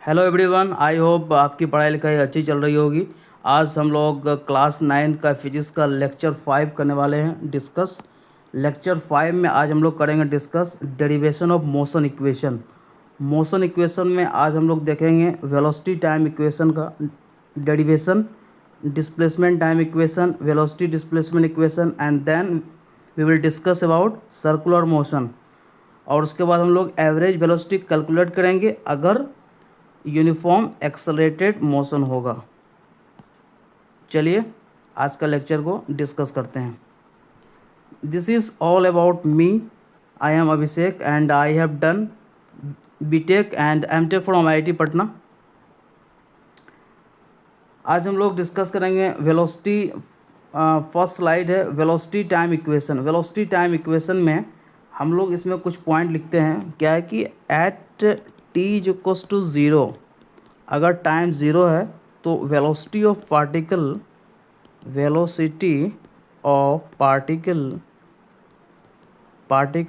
Hello everyone, I hope आपकी पढ़ाई लिखाई अच्छी चल रही होगी। आज हम लोग क्लास 9 का फिजिक्स का लेक्चर 5 करने वाले हैं डिस्कस। लेक्चर 5 में आज हम लोग करेंगे discuss derivation of motion equation. Motion equation में आज हम लोग देखेंगे वेलोसिटी टाइम इक्वेशन का derivation, displacement time equation, velocity displacement equation and then we will discuss about circular motion. और उसके बाद हम लोग एवरेज वेलोसिटी कैलकुलेट करेंगे अगर यूनिफॉर्म एक्सेलरेटेड मोशन होगा। चलिए आज का लेक्चर को डिस्कस करते हैं। This is all about me. I am Abhishek and I have done BTech and MTech from IIT Patna. आज हम लोग डिस्कस करेंगे वेलोसिटी। फर्स्ट स्लाइड है velocity time equation. Velocity time equation में हम लोग इसमें कुछ पॉइंट लिखते हैं। क्या है कि at T is equals to zero, अगर टाइम ज़ीरो है तो velocity of particle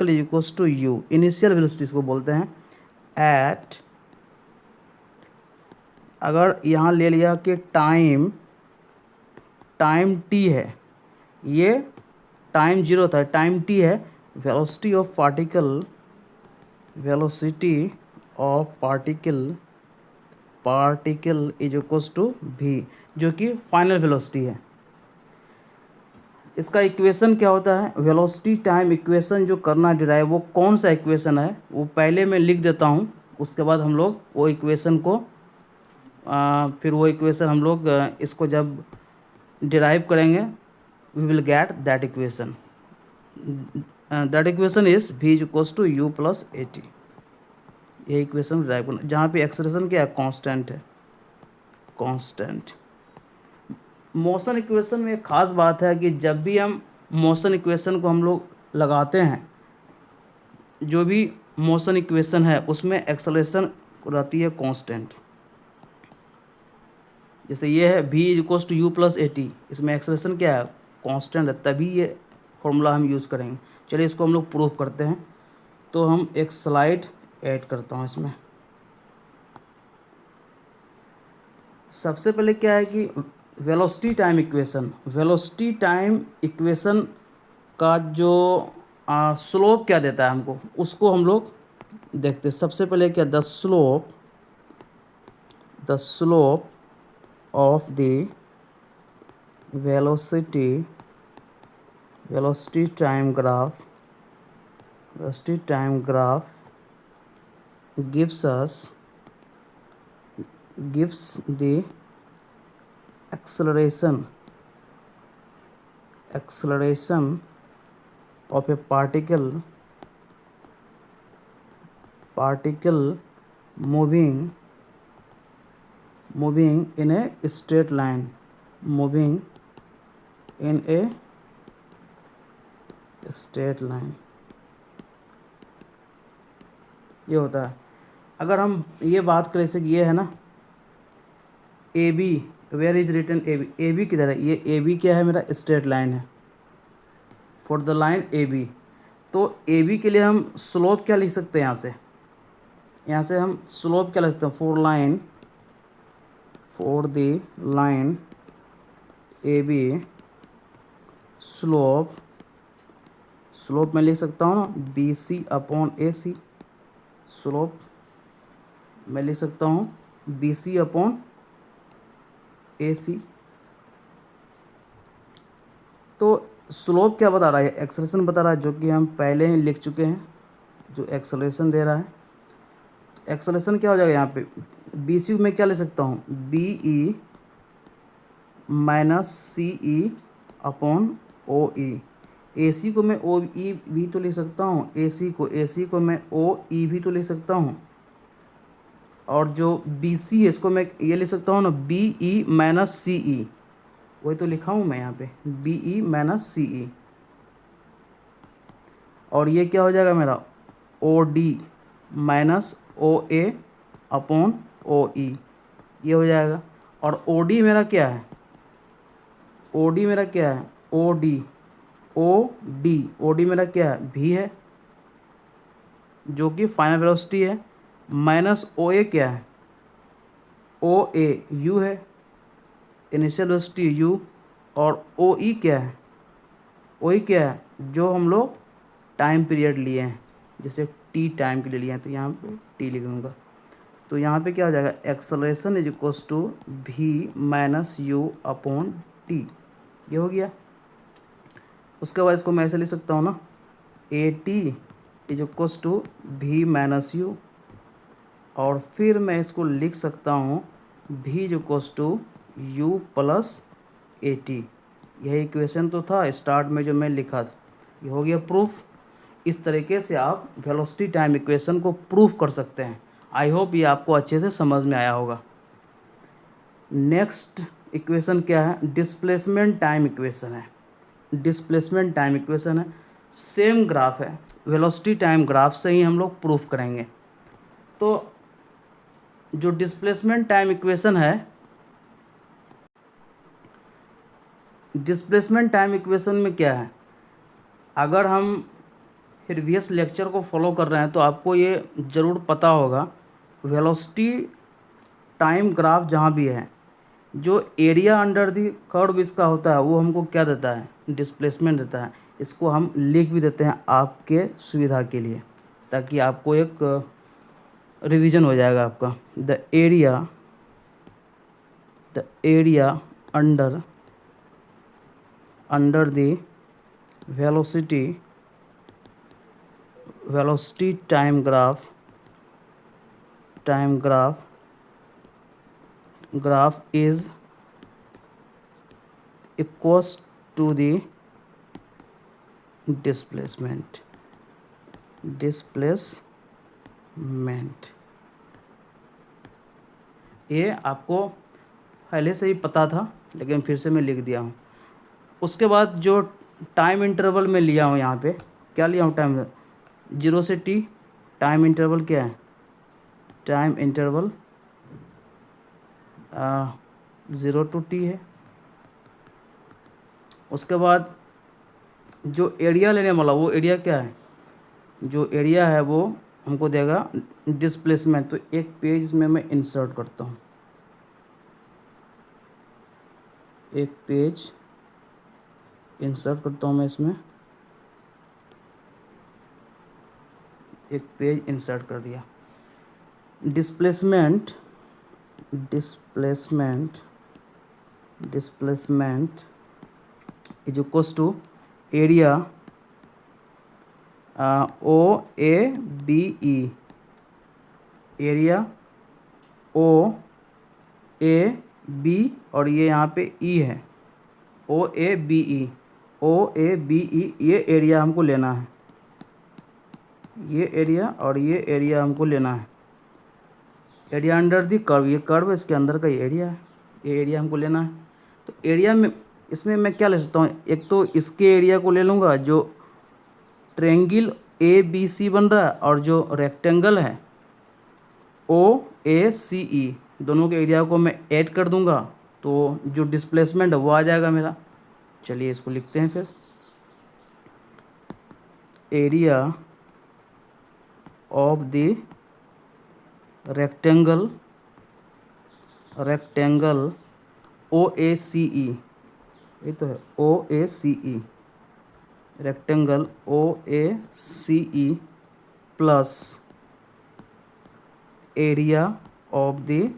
is equals to U. Initial velocity इसको बोलते हैं। एट, अगर यहाँ ले लिया कि टाइम टी है, ये टाइम जीरो था, टाइम टी है, velocity of particle is equals to V, जो कि फाइनल वेलोसिटी है। इसका इक्वेशन क्या होता है? वेलोसिटी टाइम इक्वेशन जो करना डिराइव, वो कौन सा इक्वेशन है वो पहले मैं लिख देता हूँ। उसके बाद हम लोग वो इक्वेशन को फिर वो इक्वेशन हम लोग इसको जब डिराइव करेंगे we will get that equation. That equation is v is equals to U plus A T. ये इक्वेशन डिराइव करना, जहाँ पे एक्सेलरेशन क्या है? कांस्टेंट है, कांस्टेंट। मोशन इक्वेशन में एक ख़ास बात है कि जब भी हम मोशन इक्वेशन को हम लोग लगाते हैं, जो भी मोशन इक्वेशन है उसमें एक्सेलरेशन रहती है कांस्टेंट। जैसे ये है v is equals to U plus A T, इसमें एक्सेलरेशन क्या है? कांस्टेंट है, तभी ये फॉर्मूला हम यूज़ करेंगे। चलिए इसको हम लोग प्रूव करते हैं। तो हम एक स्लाइड ऐड करता हूँ इसमें। सबसे पहले क्या है कि वेलोसिटी टाइम इक्वेशन का जो स्लोप क्या देता है हमको, उसको हम लोग देखते हैं। सबसे पहले क्या, the slope of the velocity time graph gives the acceleration of a particle moving in a straight line, ये होता है। अगर हम ये बात करें, जैसे कि ये है ना A B, where is written A B किधर है? ये ए बी क्या है? मेरा स्ट्रेट लाइन है, for the line A B. तो ए बी के लिए हम स्लोप क्या लिख सकते हैं? यहाँ से हम स्लोप क्या लिख सकते हैं? For the line A B, slope मैं लिख सकता हूँ ना, B C upon A C. Slope मैं लिख सकता हूँ बी सी अपॉन ए सी। तो स्लोप क्या बता रहा है? एक्सेलरेशन बता रहा है, जो कि हम पहले ही लिख चुके हैं, जो एक्सेलरेशन दे रहा है। एक्सेलरेशन क्या हो जाएगा यहाँ पे? बी सी में क्या ले सकता हूँ? B E minus C E upon O ई। ए सी को मैं ओ ई भी तो लिख सकता हूँ, ए सी को मैं ओ ई भी तो लिख सकता हूँ। और जो बी सी है इसको मैं ये लिख सकता हूँ ना, बी ई माइनस सी ई। वही तो लिखा हूँ मैं यहाँ पे, बी ई माइनस सी ई। और ये क्या हो जाएगा मेरा? ओ डी माइनस ओ ए अपॉन ओ ई, ये हो जाएगा। और ओ डी मेरा क्या है? ओ डी मेरा क्या है? भी है, जो कि फाइनल वेलोसिटी है। माइनस ओ ए क्या है? ओ ए यू है, इनिशियल वेलोसिटी यू, और ओ ई क्या है, ओ ई क्या है जो हम लोग टाइम पीरियड लिए हैं, जैसे टी टाइम के लिए लिए हैं तो यहाँ पे टी लिखूँगा। तो यहाँ पे क्या हो जाएगा, acceleration is equals to V minus you upon T, ये हो गया। उसके बाद इसको मैं ऐसे लिख सकता हूँ ना, A T is equals to V minus U, और फिर मैं इसको लिख सकता हूँ V is equals to U plus A T. यह इक्वेशन तो था स्टार्ट में जो मैं लिखा था, ये हो गया प्रूफ। इस तरीके से आप वेलोसिटी टाइम इक्वेशन को प्रूफ कर सकते हैं। आई होप ये आपको अच्छे से समझ में आया होगा। नेक्स्ट इक्वेशन क्या है, डिस्प्लेसमेंट टाइम इक्वेशन है। डिस्प्लेसमेंट टाइम इक्वेशन है, सेम ग्राफ है, वेलोसिटी टाइम ग्राफ से ही हम लोग प्रूफ करेंगे। तो जो डिस्प्लेसमेंट टाइम इक्वेशन है, डिस्प्लेसमेंट टाइम इक्वेशन में क्या है, अगर हम प्रीवियस लेक्चर को फॉलो कर रहे हैं तो आपको ये ज़रूर पता होगा, वेलोसिटी टाइम ग्राफ जहाँ भी है, जो एरिया अंडर दी कर्व इसका होता है वो हमको क्या देता है, डिस्प्लेसमेंट देता है। इसको हम लिख भी देते हैं आपके सुविधा के लिए, ताकि आपको एक रिवीजन हो जाएगा आपका। The area under the velocity time graph is equals to the displacement। ये आपको पहले से ही पता था, लेकिन फिर से मैं लिख दिया हूँ। उसके बाद जो टाइम इंटरवल में लिया हूँ, यहाँ पे क्या लिया हूँ, टाइम 0 से टी। टाइम इंटरवल क्या है, टाइम इंटरवल 0 to टी है। उसके बाद जो एरिया लेने वाला, वो एरिया क्या है, जो एरिया है वो हमको देगा डिस्प्लेसमेंट। तो एक पेज में मैं इंसर्ट करता हूँ, एक पेज इंसर्ट करता हूँ मैं इसमें, एक पेज इंसर्ट कर दिया। Displacement is equals to area O A B E, area O A B, और ये यहाँ पे ई है, O A B E, O A B ई, ये एरिया हमको लेना है, ये एरिया और ये एरिया हमको लेना है। एरिया अंडर दी कर्व, ये कर्व इसके अंदर का एरिया है, ये एरिया हमको लेना है। तो एरिया में इसमें मैं क्या ले सकता हूँ, एक तो इसके एरिया को ले लूँगा जो ट्रेंगल ए बी सी बन रहा है, और जो रेक्टेंगल है ओ ए सी ई, दोनों के एरिया को मैं ऐड कर दूंगा, तो जो डिस्प्लेसमेंट है वो आ जाएगा मेरा। चलिए इसको लिखते हैं फिर, area of the rectangle O A C E, ये तो है O A C E, rectangle O A C E plus area of the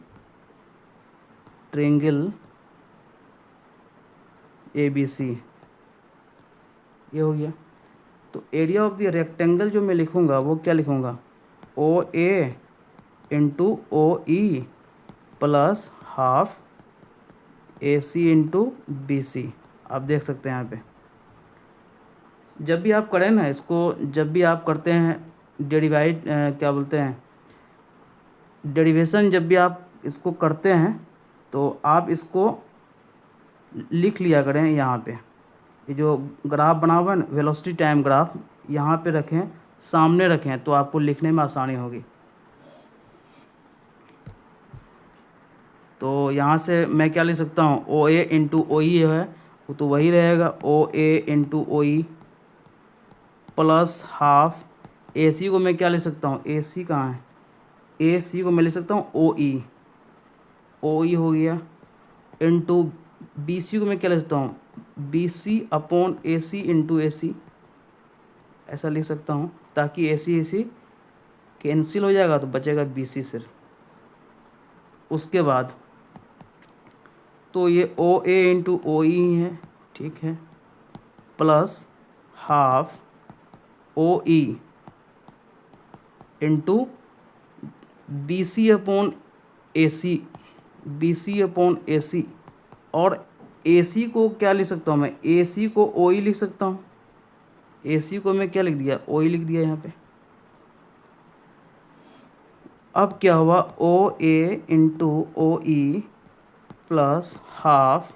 triangle A B C, ये हो गया। तो एरिया ऑफ द रेक्टेंगल जो मैं लिखूँगा वो क्या लिखूँगा, O A into O E plus half A C into B C. आप देख सकते हैं यहाँ पे, जब भी आप करें ना इसको, जब भी आप करते हैं क्या बोलते हैं, डेरिवेशन, जब भी आप इसको करते हैं तो आप इसको लिख लिया करें। यहाँ पे ये जो ग्राफ बना हुआ है ना, वेलोसिटी टाइम ग्राफ, यहाँ पे रखें, सामने रखें, तो आपको लिखने में आसानी होगी। तो यहाँ से मैं क्या लिख सकता हूँ, ओ ए इंटू ओ ई है वो तो वही रहेगा, O A into O E plus half A C को मैं क्या लिख सकता हूँ, ए सी कहाँ है, ए सी को मैं लिख सकता हूँ ओ ई, ओ ई हो गया इंटू बी सी को मैं क्या लिख सकता हूँ, B C upon A C into A सी, ऐसा लिख सकता हूँ, ताकि ए सी कैंसिल हो जाएगा तो बचेगा बी सी सिर्फ। उसके बाद तो ये ओ ए इंटू ओ ई है, ठीक है, plus half O E into B C upon A C, B C upon A C, और ए सी को क्या लिख सकता हूँ मैं, ए सी को ओ ई लिख सकता हूँ, ए सी को मैं क्या लिख दिया, ओ ई लिख दिया यहाँ पे। अब क्या हुआ, O A into O E plus half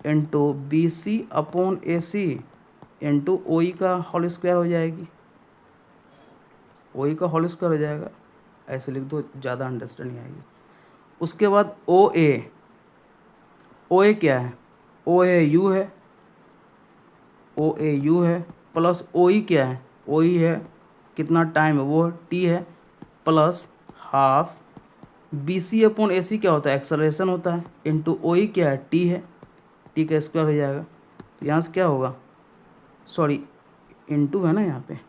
into B C upon A C into O E का होल स्क्वायर हो जाएगी, ओ ई का होल स्क्वायर हो जाएगा, ऐसे लिख दो, ज़्यादा अंडरस्टैंडिंग आएगी। उसके बाद ओ ए क्या है, ओ ए यू है, ओ ए यू है, प्लस ओ ई क्या है, ओ ई है कितना टाइम है वो टी है, plus half B C upon A C क्या होता है, एक्सेलरेशन होता है, इंटू ओ ई क्या है, टी है, टी का स्क्वायर हो जाएगा। तो यहाँ से क्या होगा, सॉरी इंटू है ना, यहाँ पे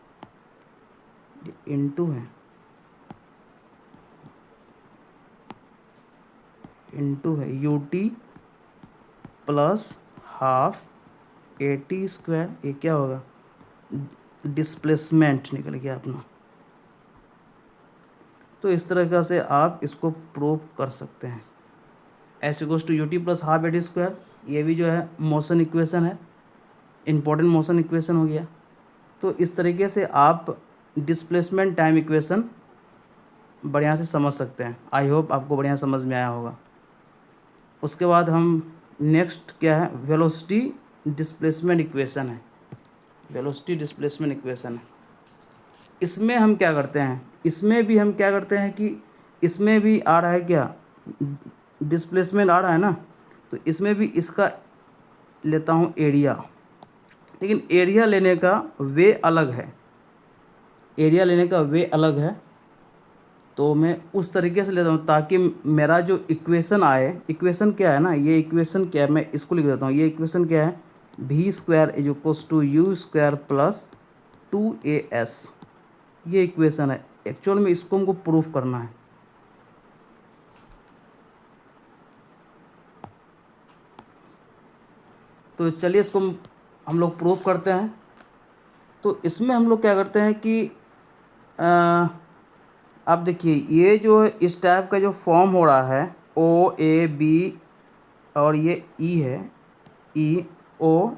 इंटू है, इंटू है you t plus half a t square, ये क्या होगा, डिस्प्लेसमेंट निकल गया अपना। तो इस तरह से आप इसको प्रूव कर सकते हैं। S equals to u t plus half a t square, ये भी जो है मोशन इक्वेशन है, इम्पोर्टेंट मोशन इक्वेशन हो गया। तो इस तरीके से आप डिस्प्लेसमेंट टाइम इक्वेशन बढ़िया से समझ सकते हैं। आई होप आपको बढ़िया समझ में आया होगा। उसके बाद हम नेक्स्ट क्या है, वेलोसिटी डिस्प्लेसमेंट इक्वेशन है, वेलोसिटी डिस्प्लेसमेंट इक्वेशन है। इसमें हम क्या करते हैं, इसमें भी हम क्या करते हैं कि इसमें भी आ रहा है क्या, डिस्प्लेसमेंट आ रहा है ना, तो इसमें भी इसका लेता हूँ एरिया, लेकिन एरिया लेने का वे अलग है, एरिया लेने का वे अलग है। तो मैं उस तरीके से लेता हूँ ताकि मेरा जो इक्वेशन आए, इक्वेशन क्या है ना, ये इक्वेशन क्या है, मैं इसको लिख देता हूँ, ये इक्वेशन क्या है, V square is equals to U square plus 2as, ये इक्वेशन है। एक्चुअल में इसको हमको प्रूफ करना है। तो चलिए इसको हम लोग प्रूफ करते हैं। तो इसमें हम लोग क्या करते हैं कि आप देखिए, ये जो इस टाइप का जो फॉर्म हो रहा है, ओ ए बी और ये ई है, ई ओ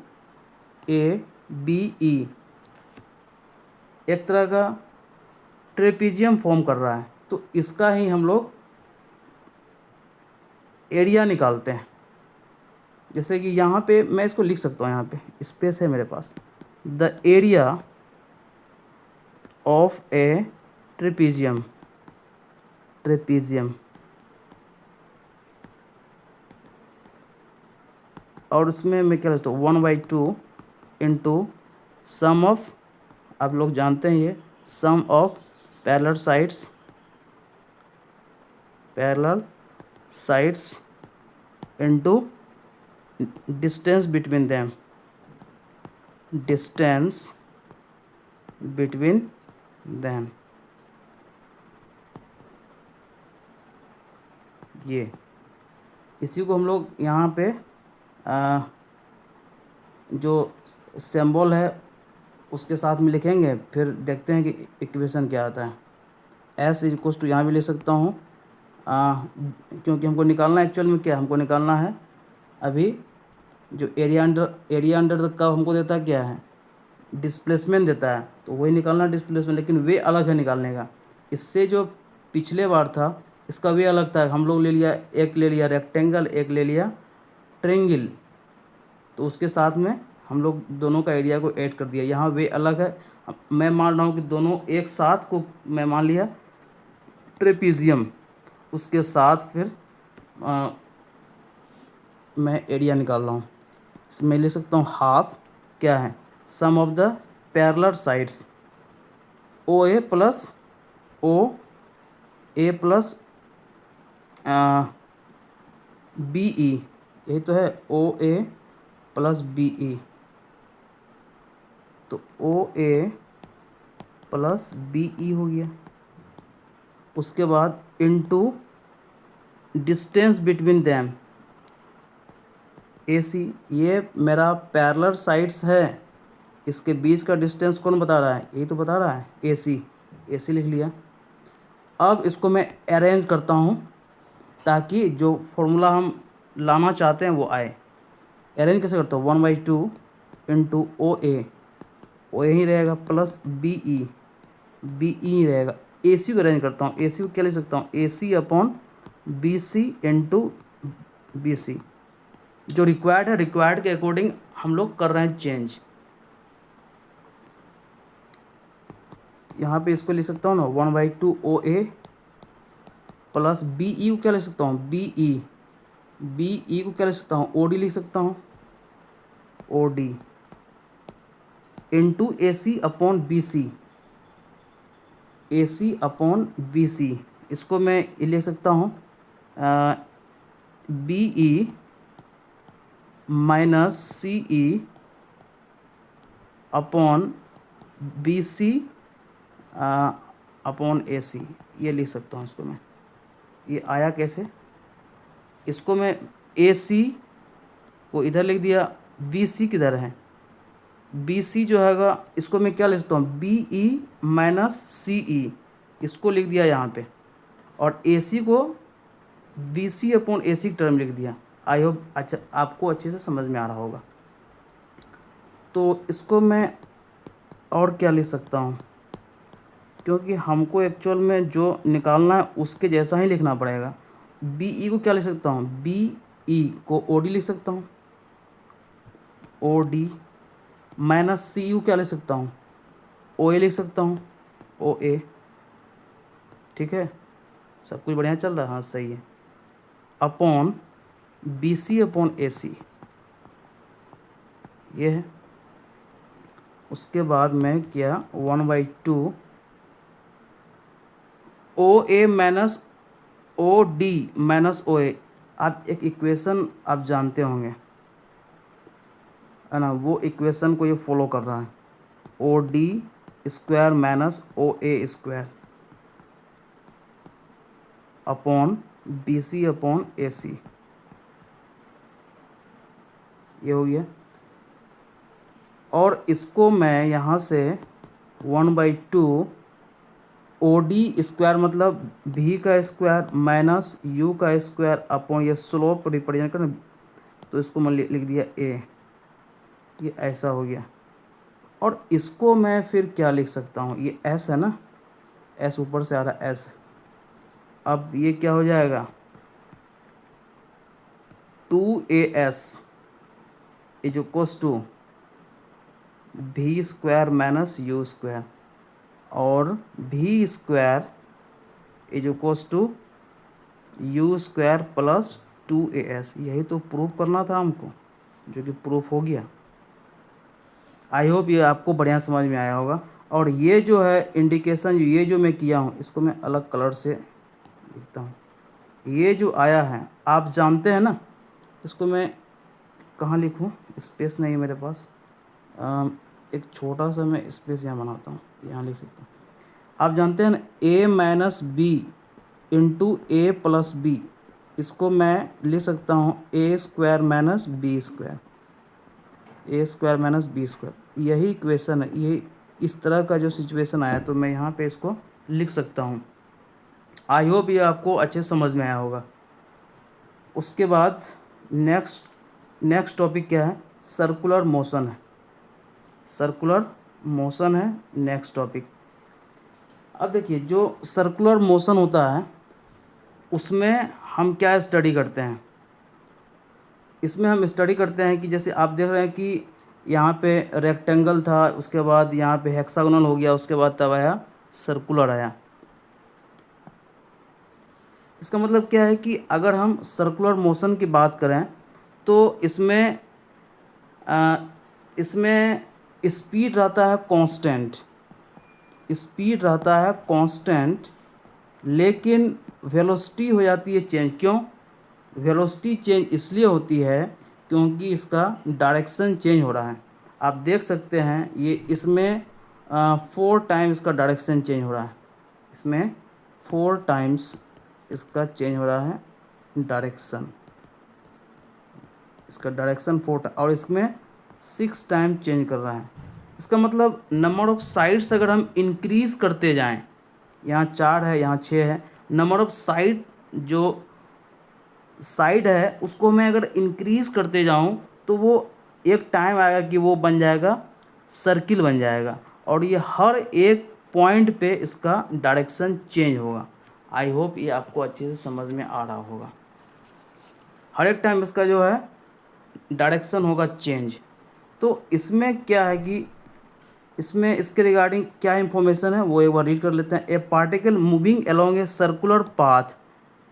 ए बी ई, एक तरह का ट्रेपीजियम फॉर्म कर रहा है। तो इसका ही हम लोग एरिया निकालते हैं। जैसे कि यहाँ पे मैं इसको लिख सकता हूँ, यहाँ पे स्पेस है मेरे पास, the area of a trapezium, और उसमें मैं क्या लिखता हूँ, 1/2 इंटू सम ऑफ, आप लोग जानते हैं ये sum of parallel sides into distance between them, ये इसी को हम लोग यहाँ पे जो सिंबल है उसके साथ में लिखेंगे, फिर देखते हैं कि इक्वेशन क्या आता है। एस इज इक्वल्स टू, यहाँ भी ले सकता हूँ, क्योंकि हमको निकालना है एक्चुअल में क्या, हमको निकालना है अभी जो एरिया अंडर द कर्व हमको देता है क्या है, डिस्प्लेसमेंट देता है, तो वही निकालना डिस्प्लेसमेंट, लेकिन वे अलग है निकालने का। इससे जो पिछले बार था इसका वे अलग था, हम लोग ले लिया, एक ले लिया रेक्टेंगल, एक ले लिया ट्रेंगल, तो उसके साथ में हम लोग दोनों का एरिया को ऐड कर दिया। यहाँ वे अलग है, मैं मान रहा हूँ कि दोनों एक साथ को मैं मान लिया ट्रेपीजियम, उसके साथ फिर मैं एरिया निकाल रहा हूँ। मैं ले सकता हूँ हाफ क्या है, sum of the parallel sides, O A plus B E, यही तो है ओ ए प्लस बी ई, तो ओ ए प्लस बी ई हो गया। उसके बाद इनटू डिस्टेंस बिटवीन दैम ए सी, ये मेरा पैरेलल साइड्स है, इसके बीच का डिस्टेंस कौन बता रहा है, यही तो बता रहा है ए सी, ए सी लिख लिया। अब इसको मैं अरेंज करता हूँ ताकि जो फॉर्मूला हम लाना चाहते हैं वो आए। अरेंज कैसे करता हूँ, 1/2 इंटू ओ ए ही रहेगा प्लस बी ई रहेगा। ए सी को अरेंज करता हूँ, ए सी को क्या लिख सकता हूँ, A C upon B C into B C, जो रिक्वायर्ड है रिक्वायर्ड के अकॉर्डिंग हम लोग कर रहे हैं चेंज। यहाँ पे इसको लिख सकता हूँ ना 1/2 ओ ए प्लस बी ई को क्या लिख सकता हूँ, बी ई को क्या लिख सकता हूँ, ओ डी लिख सकता हूँ, O D into A C upon B C, A C upon B C. इसको मैं ये लिख सकता हूँ B E minus C E upon B C upon A C, ये लिख सकता हूँ इसको मैं। ये आया कैसे, इसको मैं ए सी को इधर लिख दिया, बी सी किधर है, बी सी जो हैगा इसको मैं क्या लिख सकता हूँ, बी ई माइनस सी ई, इसको लिख दिया यहाँ पे, और ए सी को बी सी अपॉन ए सी की टर्म लिख दिया। आई होप अच्छा आपको अच्छे से समझ में आ रहा होगा। तो इसको मैं और क्या लिख सकता हूँ, क्योंकि हमको एक्चुअल में जो निकालना है उसके जैसा ही लिखना पड़ेगा। बी ई को क्या लिख सकता हूँ, बी ई को ओ डी लिख सकता हूँ, O D minus C U क्या लिख सकता हूँ, ओ ए लिख सकता हूँ, ओ ए। ठीक है, सब कुछ बढ़िया चल रहा है, हाँ सही है। Upon B C upon A C, ये है। उसके बाद मैं किया 1/2 ओ ए minus O D minus O ए। आप एक इक्वेशन आप जानते होंगे है ना, वो इक्वेशन को ये फॉलो कर रहा है, O D square minus O A square upon B C upon A C, ये हो गया। और इसको मैं यहाँ से 1/2 ओ डी स्क्वायर मतलब भी का स्क्वायर माइनस यू का स्क्वायर अपॉन ये स्लोप रिप्रेजेंट करना, तो इसको मैं लिख दिया ए, ये ऐसा हो गया। और इसको मैं फिर क्या लिख सकता हूँ, ये एस है ना, एस ऊपर से आ रहा है एस, अब ये क्या हो जाएगा 2as is equals to V square minus U square, और V square is equals to U square plus 2as। यही तो प्रूफ करना था हमको, जो कि प्रूफ हो गया। आई होप ये आपको बढ़िया समझ में आया होगा। और ये जो है इंडिकेशन, ये जो मैं किया हूँ इसको मैं अलग कलर से लिखता हूँ। ये जो आया है आप जानते हैं ना, इसको मैं कहाँ लिखूँ, स्पेस नहीं है मेरे पास, एक छोटा सा मैं स्पेस यहाँ बनाता हूँ, यहाँ लिख लेता हूँ। आप जानते हैं ना ए माइनस बी इंटू ए प्लस बी, इसको मैं लिख सकता हूँ ए स्क्वायर माइनस बी स्क्वायर, ए स्क्वायर माइनस बी स्क्वायर। यही इक्वेशन है, यही इस तरह का जो सिचुएशन आया तो मैं यहाँ पे इसको लिख सकता हूँ। आई होप ये आपको अच्छे समझ में आया होगा। उसके बाद नेक्स्ट टॉपिक क्या है, सर्कुलर मोशन है, सर्कुलर मोशन है नेक्स्ट टॉपिक। अब देखिए जो सर्कुलर मोशन होता है उसमें हम क्या स्टडी करते हैं, इसमें हम स्टडी करते हैं कि जैसे आप देख रहे हैं कि यहाँ पे रेक्टेंगल था, उसके बाद यहाँ पे हेक्सागोनल हो गया, उसके बाद तब आया सर्कुलर आया। इसका मतलब क्या है कि अगर हम सर्कुलर मोशन की बात करें तो इसमें स्पीड रहता है कांस्टेंट, स्पीड रहता है कांस्टेंट, लेकिन वेलोसिटी हो जाती है चेंज। क्यों, वेलोसिटी चेंज इसलिए होती है क्योंकि इसका डायरेक्शन चेंज हो रहा है। आप देख सकते हैं ये इसमें 4 टाइम इसका डायरेक्शन चेंज हो रहा है, इसमें 4 टाइम्स इसका चेंज हो रहा है डायरेक्शन, इसका डायरेक्शन 4 टाइम, और इसमें 6 टाइम चेंज कर रहा है। इसका मतलब नंबर ऑफ साइड्स अगर हम इंक्रीज करते जाएं, यहाँ 4 है, यहाँ 6 है, नंबर ऑफ साइड जो साइड है उसको मैं अगर इंक्रीज करते जाऊं तो वो एक टाइम आएगा कि वो बन जाएगा सर्किल बन जाएगा, और ये हर एक पॉइंट पे इसका डायरेक्शन चेंज होगा। आई होप ये आपको अच्छे से समझ में आ रहा होगा। हर एक टाइम इसका जो है डायरेक्शन होगा चेंज। तो इसमें क्या है कि इसमें इसके रिगार्डिंग क्या इन्फॉर्मेशन है वो एक बार रीड कर लेते हैं। ए particle moving along a circular path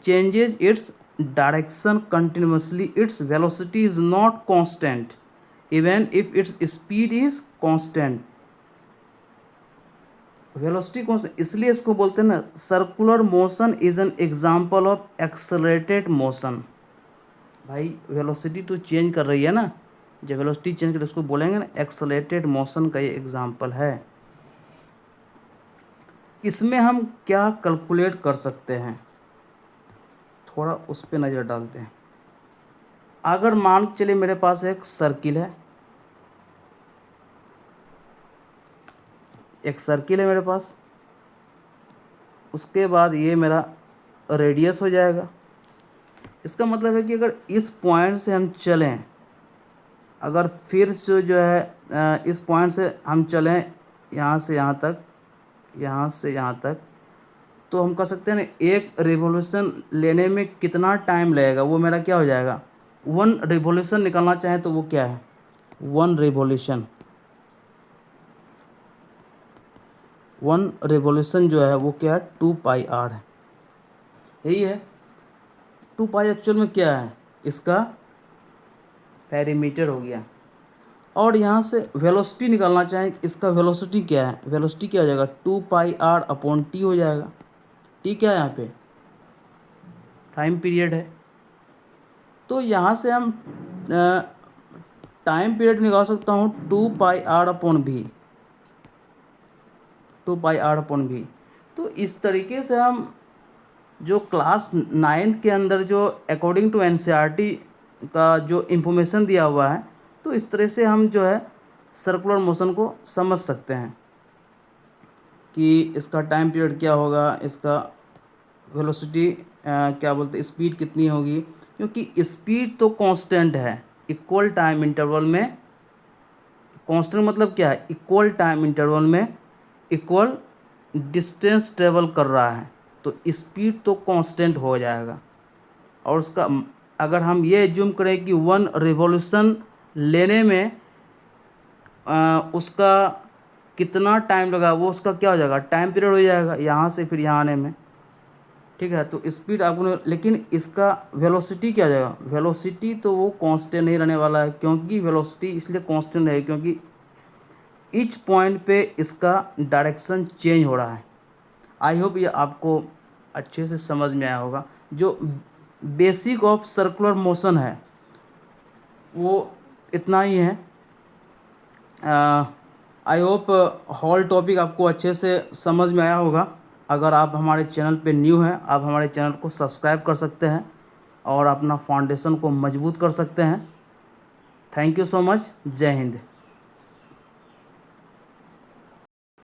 changes its direction continuously, its velocity is not constant even if its speed is constant. Velocity constant इसलिए इसको बोलते हैं ना, circular motion is an example of accelerated motion. भाई velocity तो change कर रही है ना, जब वेलोसिटी चेंज कर उसको बोलेंगे ना एक्सेलरेटेड मोशन का ये एग्जांपल है। इसमें हम क्या कैलकुलेट कर सकते हैं, थोड़ा उस पर नज़र डालते हैं। अगर मान के चलिए मेरे पास एक सर्किल है, एक सर्किल है मेरे पास, उसके बाद ये मेरा रेडियस हो जाएगा। इसका मतलब है कि अगर इस पॉइंट से हम चलें, अगर फिर से जो है इस पॉइंट से हम चलें यहाँ से यहाँ तक, यहाँ से यहाँ तक, तो हम कह सकते हैं ना एक रिवॉल्यूशन लेने में कितना टाइम लगेगा, वो मेरा क्या हो जाएगा 1 रिवॉल्यूशन निकालना चाहें तो वो क्या है 1 रिवॉल्यूशन। 1 रिवॉल्यूशन जो है वो क्या है 2πr है, यही है। 2π एक्चुअल में क्या है, इसका पेरीमीटर हो गया। और यहाँ से वेलोसिटी निकालना चाहें, इसका वेलोसिटी क्या है, वेलोसिटी क्या हो जाएगा 2πr/t हो जाएगा। टी क्या है यहाँ पे टाइम पीरियड है। तो यहाँ से हम टाइम पीरियड निकाल सकता हूँ 2πr/v, 2πr/v। तो इस तरीके से हम जो क्लास 9th के अंदर जो अकॉर्डिंग टू एनसीईआरटी का जो इन्फॉर्मेशन दिया हुआ है, तो इस तरह से हम जो है सर्कुलर मोशन को समझ सकते हैं कि इसका टाइम पीरियड क्या होगा, इसका वेलोसिटी क्या बोलते हैं स्पीड कितनी होगी, क्योंकि स्पीड तो कांस्टेंट है इक्वल टाइम इंटरवल में। कांस्टेंट मतलब क्या है, इक्वल टाइम इंटरवल में इक्वल डिस्टेंस ट्रेवल कर रहा है, तो स्पीड तो कांस्टेंट हो जाएगा। और उसका अगर हम ये एज्यूम करें कि 1 रिवॉल्यूशन लेने में उसका कितना टाइम लगा, वो उसका क्या हो जाएगा टाइम पीरियड हो जाएगा यहाँ से फिर यहाँ आने में, ठीक है। तो स्पीड आपको, लेकिन इसका वेलोसिटी क्या हो जाएगा, वेलोसिटी तो वो कांस्टेंट नहीं रहने वाला है, क्योंकि वेलोसिटी इसलिए कांस्टेंट है क्योंकि ईच पॉइंट पे इसका डायरेक्शन चेंज हो रहा है। आई होप ये आपको अच्छे से समझ में आया होगा। जो बेसिक ऑफ सर्कुलर मोशन है वो इतना ही है। आई होप हॉल टॉपिक आपको अच्छे से समझ में आया होगा। अगर आप हमारे चैनल पे न्यू हैं, आप हमारे चैनल को सब्सक्राइब कर सकते हैं और अपना फाउंडेशन को मजबूत कर सकते हैं। Thank you so much. जय हिंद।